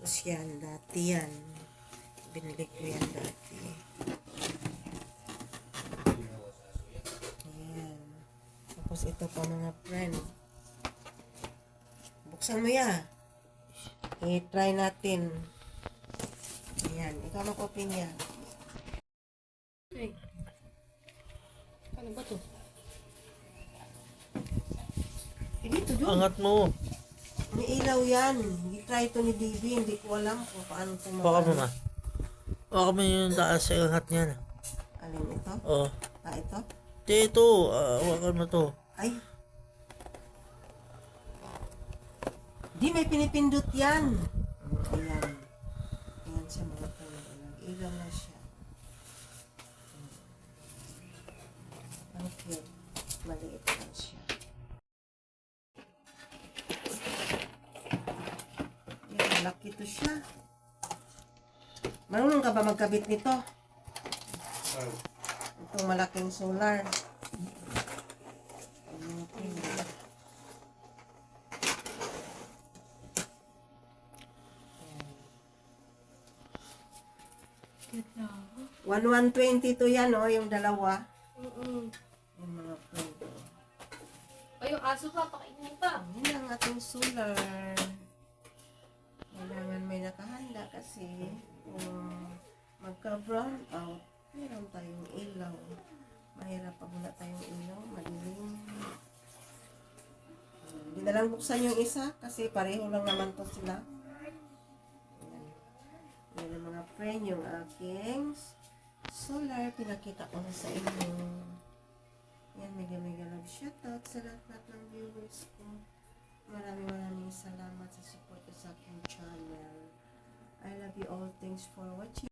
Tapos yan, dati yan. Binili ko yan dati. Ayan. Tapos ito pa mga friend. Buksan mo yan. I-try natin. Ayan. Ikaw mag-open yan. Ay. Ano ba to? Dito doon. Angat mo. May ilaw yan. I-try ito ni Bibi. Hindi ko alam kung paano ito Baka mo ma. Baka mo yung taas sa angat niya. Alin ito? Oo. Ito? Ito. Hawakan mo to. Ay. Di, may pinipindot yan. Ayan. Ayan siya mga friend. Ilaw na siya. Okay. Maliit lang siya. Ayan, malaki to siya. Marunong ka ba magkabit nito? Itong malaking solar. Cute na. 1120 to yan, oh, yung dalawa. Mm-mm. Yung mga friend. Ay, yung aso pa, pakainin pa. Yan ang ating solar. Kailangan may nakahanda kasi kung magka-brown out, meron tayong ilaw. Mahirap pag wala tayong ilaw, madilim. Hindi na lang buksan yung isa kasi pareho lang naman to sila. Yan. Yan ang mga friend, yung aking solar. Pinakita ko na sa inyo. Yan, mega love shoutout sa lahat ng viewers ko. Maraming salamat sa support sa aking channel. I love you all. Thanks for watching.